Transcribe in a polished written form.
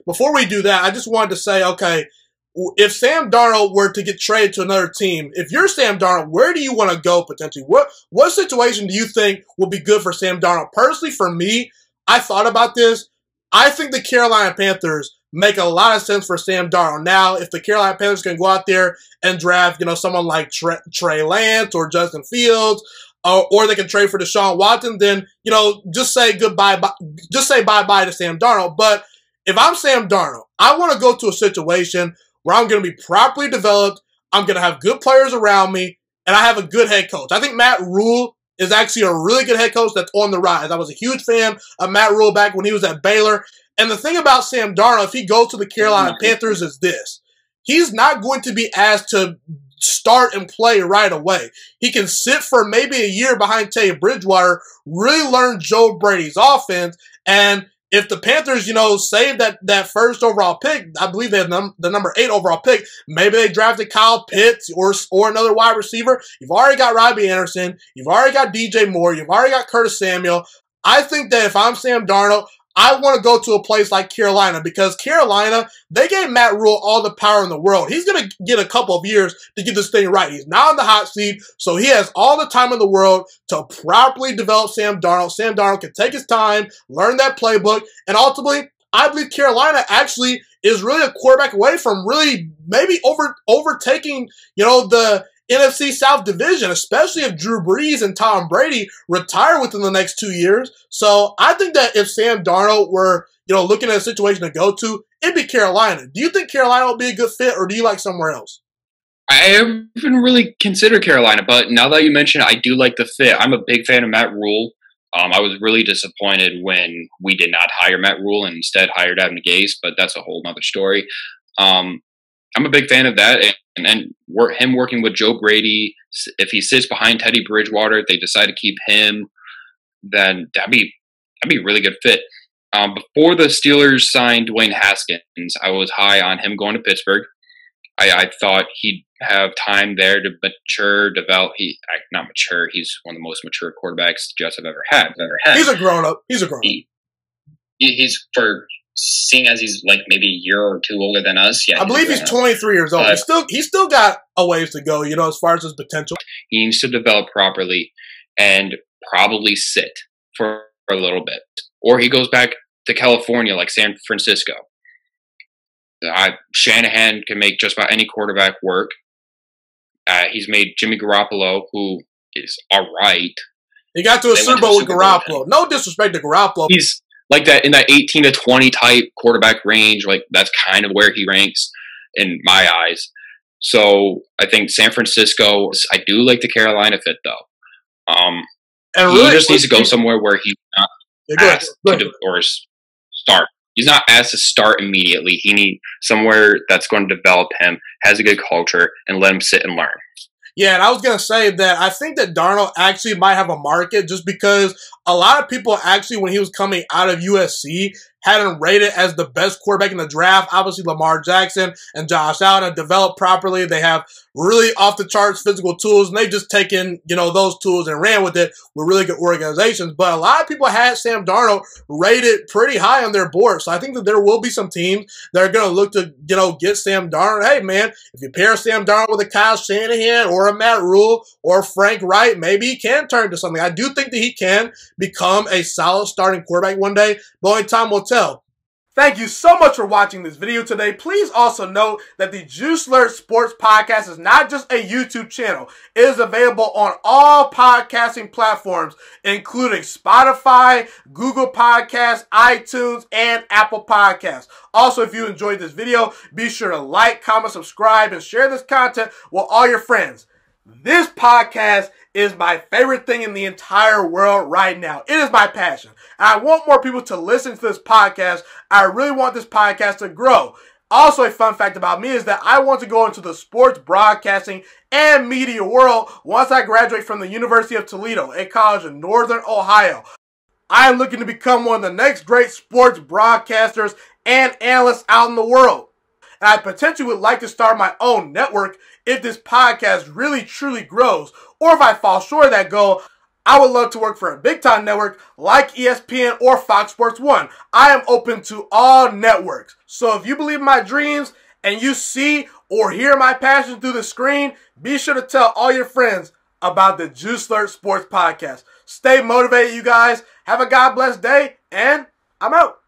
before we do that, I just wanted to say, okay, if Sam Darnold were to get traded to another team, if you're Sam Darnold, where do you want to go potentially? What situation do you think will be good for Sam Darnold? Personally, for me, I thought about this. I think the Carolina Panthers make a lot of sense for Sam Darnold. Now, if the Carolina Panthers can go out there and draft, someone like Trey Lance or Justin Fields, or they can trade for Deshaun Watson, then, just say goodbye. Just say bye-bye to Sam Darnold. But if I'm Sam Darnold, I want to go to a situation where I'm going to be properly developed, I'm going to have good players around me, and I have a good head coach. I think Matt Rule is actually a really good head coach that's on the rise. I was a huge fan of Matt Rule back when he was at Baylor. And the thing about Sam Darnold, if he goes to the Carolina Panthers, is this. He's not going to be asked to start and play right away. He can sit for maybe a year behind Teddy Bridgewater, really learn Joe Brady's offense, and if the Panthers, save that first overall pick, I believe they have the number 8 overall pick, maybe they drafted Kyle Pitts or another wide receiver. You've already got Robbie Anderson. You've already got DJ Moore. You've already got Curtis Samuel. I think that if I'm Sam Darnold, I want to go to a place like Carolina because Carolina, they gave Matt Rule all the power in the world. He's going to get a couple of years to get this thing right. He's now in the hot seat, so he has all the time in the world to properly develop Sam Darnold. Sam Darnold can take his time, learn that playbook, and ultimately, I believe Carolina actually is really a quarterback away from really maybe overtaking, the NFC South division, especially if Drew Brees and Tom Brady retire within the next 2 years. So I think that if Sam Darnold were, looking at a situation to go to, it'd be Carolina. Do you think Carolina will be a good fit, or do you like somewhere else? I haven't really considered Carolina, but now that you mention it, I do like the fit. I'm a big fan of Matt Rule. I was really disappointed when we did not hire Matt Rule and instead hired Adam Gase, but that's a whole nother story. I'm a big fan of that, and him working with Joe Brady. If he sits behind Teddy Bridgewater, if they decide to keep him, then that'd be a really good fit. Before the Steelers signed Dwayne Haskins, I was high on him going to Pittsburgh. I thought he'd have time there to mature, develop. Not mature. He's one of the most mature quarterbacks the Jets have ever had. He's a grown-up. He's for seeing as he's like maybe a year or two older than us. Yeah, I believe he's 23 years old. He's still got a ways to go, as far as his potential. He needs to develop properly and probably sit for a little bit. Or he goes back to California like San Francisco. Shanahan can make just about any quarterback work. He's made Jimmy Garoppolo, who is all right. He got to a Super Bowl with Garoppolo. No disrespect to Garoppolo. He's like that in that 18 to 20 type quarterback range. Like that's kind of where he ranks in my eyes. So I think San Francisco. I do like the Carolina fit though. And really, he just needs to go somewhere where he's not asked to start. He's not asked to start immediately. He needs somewhere that's going to develop him, has a good culture, and let him sit and learn. Yeah, and I was going to say that I think that Darnold actually might have a market just because a lot of people actually, when he was coming out of USC, had him rated as the best quarterback in the draft. Obviously, Lamar Jackson and Josh Allen have developed properly. They have really off-the-charts physical tools, and they've just taken, those tools and ran with it with really good organizations. But a lot of people had Sam Darnold rated pretty high on their board. So I think that there will be some teams that are going to look to, get Sam Darnold. Hey, man, if you pair Sam Darnold with a Kyle Shanahan or a Matt Rule or Frank Wright, maybe he can turn to something. I do think that he can become a solid starting quarterback one day, but only time will tell. Thank you so much for watching this video today. Please also note that the Juice Alert Sports Podcast is not just a YouTube channel. It is available on all podcasting platforms, including Spotify, Google Podcasts, iTunes, and Apple Podcasts. Also, if you enjoyed this video, be sure to like, comment, subscribe, and share this content with all your friends. This podcast is my favorite thing in the entire world right now. It is my passion. And I want more people to listen to this podcast. I really want this podcast to grow. Also, a fun fact about me is that I want to go into the sports broadcasting and media world once I graduate from the University of Toledo, a college in Northern Ohio. I am looking to become one of the next great sports broadcasters and analysts out in the world. And I potentially would like to start my own network if this podcast really truly grows. Or if I fall short of that goal, I would love to work for a big-time network like ESPN or Fox Sports 1. I am open to all networks. So if you believe in my dreams and you see or hear my passion through the screen, be sure to tell all your friends about the Juice Alert Sports Podcast. Stay motivated, you guys. Have a God bless day, and I'm out.